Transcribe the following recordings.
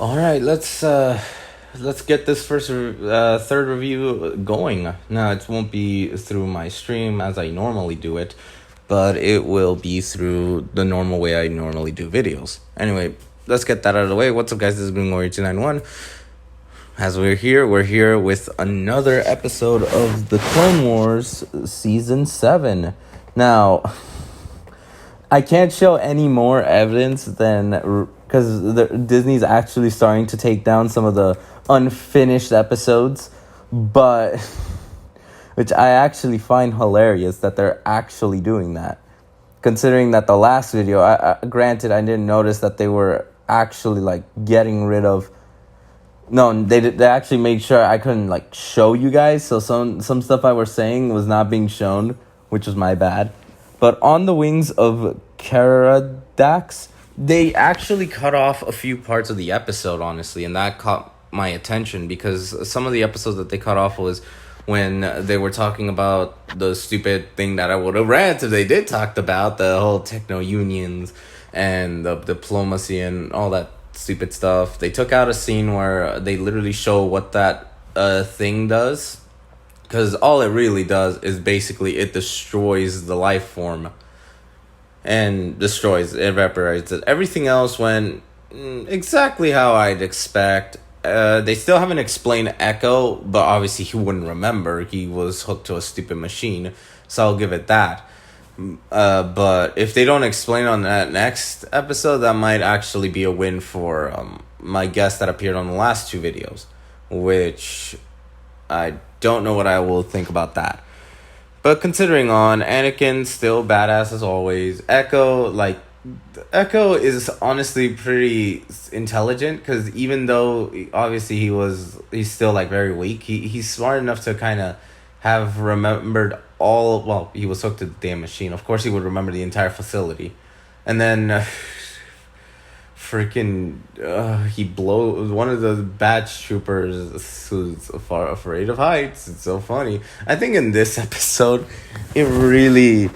All right, let's get this third review going. Now, it won't be through my stream as I normally do it, but it will be through the normal way I normally do videos. Anyway, let's get that out of the way. What's up, guys? This is Green Warrior 291. As we're here with another episode of the Clone Wars Season 7. Now, I can't show any more evidence than because Disney's actually starting to take down some of the unfinished episodes, but which I actually find hilarious that they're actually doing that. Considering that the last video, granted, I didn't notice that they were actually like getting rid of. No, they actually made sure I couldn't like show you guys, so some stuff I was saying was not being shown, which was my bad. But on the wings of Caradax, they actually cut off a few parts of the episode, honestly, and that caught my attention because some of the episodes that they cut off was when they were talking about the stupid thing that I would have read if they did talk about the whole techno unions and the diplomacy and all that stupid stuff. They took out a scene where they literally show what that thing does. Because all it really does is basically it destroys the life form. And evaporates it. Everything else went exactly how I'd expect. They still haven't explained Echo, but obviously he wouldn't remember. He was hooked to a stupid machine, so I'll give it that. But if they don't explain on that next episode, that might actually be a win for my guest that appeared on the last two videos, which I don't know what I will think about that. But considering on, Anakin still badass as always. Echo is honestly pretty intelligent because even though obviously he's still like very weak, he's smart enough to kind of have remembered he was hooked to the damn machine. Of course he would remember the entire facility. And then he blows one of the batch troopers who's far afraid of heights. It's so funny. I think in this episode it really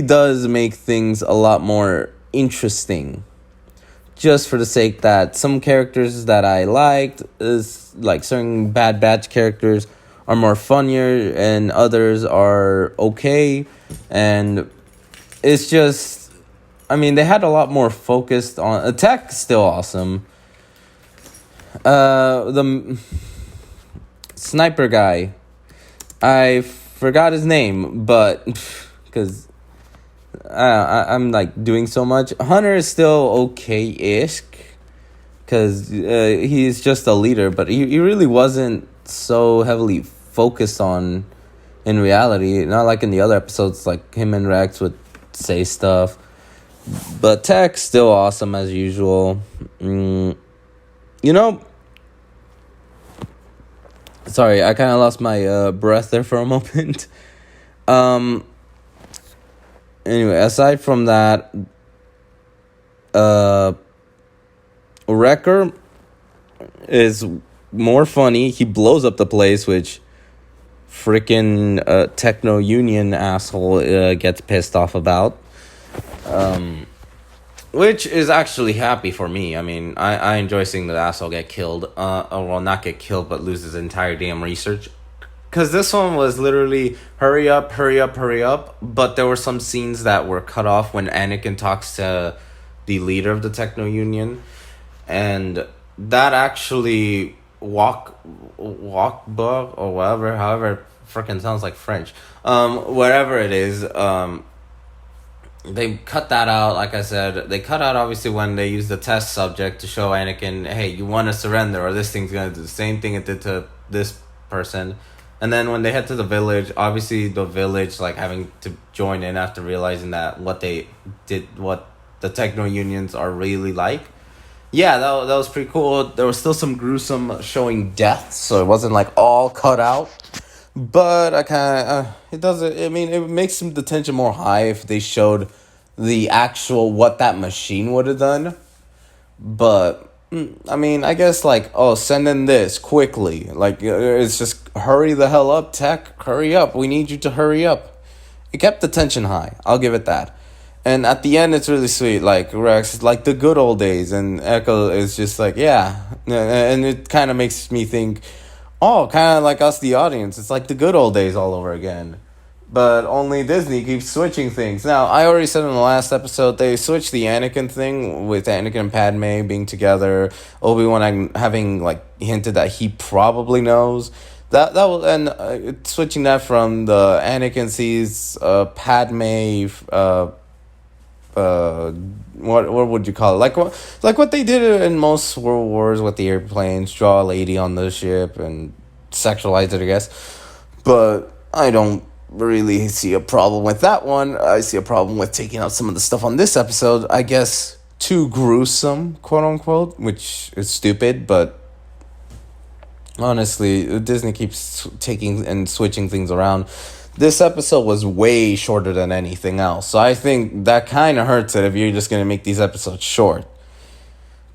does make things a lot more interesting, just for the sake that some characters that I liked is like certain Bad Batch characters are more funnier and others are okay, and it's just, I mean, they had a lot more focused on attack. Still awesome. The sniper guy, I forgot his name, but because I'm like doing so much. Hunter is still okay-ish because he's just a leader, but he really wasn't so heavily focused on in reality. Not like in the other episodes, like him and Rex would say stuff. But Tech still awesome as usual. Sorry, I kind of lost my breath there for a moment. Anyway, aside from that, Wrecker is more funny. He blows up the place, which freaking Techno Union asshole gets pissed off about. Which is actually happy for me. I mean, I enjoy seeing the asshole get killed. Not get killed, but lose his entire damn research. Because this one was literally hurry up. But there were some scenes that were cut off when Anakin talks to the leader of the Techno Union. And that actually walk book or whatever, however freaking sounds like French. Whatever it is, they cut that out. Like I said, they cut out obviously when they used the test subject to show Anakin, hey, you want to surrender or this thing's going to do the same thing it did to this person. And then when they head to the village, obviously the village like having to join in after realizing that what the Techno Unions are really like. Yeah, that was pretty cool. There was still some gruesome showing deaths, so it wasn't like all cut out. But I kind of, it doesn't, I mean, it makes the tension more high if they showed the actual, what that machine would have done. But, I mean, I guess like, send in this quickly. Like, it's just hurry the hell up, Tech. Hurry up. We need you to hurry up. It kept the tension high. I'll give it that. And at the end, it's really sweet. Like Rex, like the good old days, and Echo is just like, yeah, and it kind of makes me think, oh, kind of like us, the audience. It's like the good old days all over again. But only Disney keeps switching things. Now, I already said in the last episode, they switched the Anakin thing with Anakin and Padme being together. Obi-Wan having, like, hinted that he probably knows. That will, and switching that from the Anakin sees Padme, what would you call it? Like what they did in most World Wars with the airplanes, draw a lady on the ship and sexualize it, I guess. But I don't really see a problem with that one. I see a problem with taking out some of the stuff on this episode. I guess too gruesome, quote unquote, which is stupid, but honestly, Disney keeps taking and switching things around. This episode was way shorter than anything else, so I think that kind of hurts it if you're just going to make these episodes short.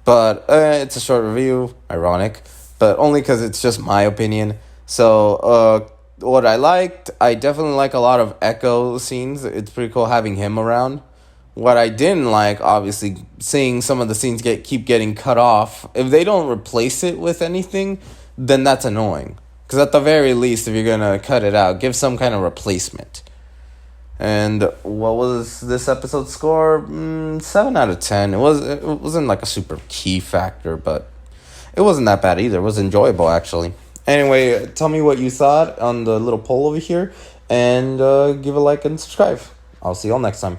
But it's a short review, ironic, but only because it's just my opinion. So, what I definitely like a lot of Echo scenes. It's pretty cool having him around. What I didn't like, obviously, seeing some of the scenes keep getting cut off. If they don't replace it with anything, then that's annoying. Because at the very least, if you're going to cut it out, give some kind of replacement. And what was this episode's score? 7 out of 10. It wasn't like a super key factor, but it wasn't that bad either. It was enjoyable, actually. Anyway, tell me what you thought on the little poll over here. And give a like and subscribe. I'll see y'all next time.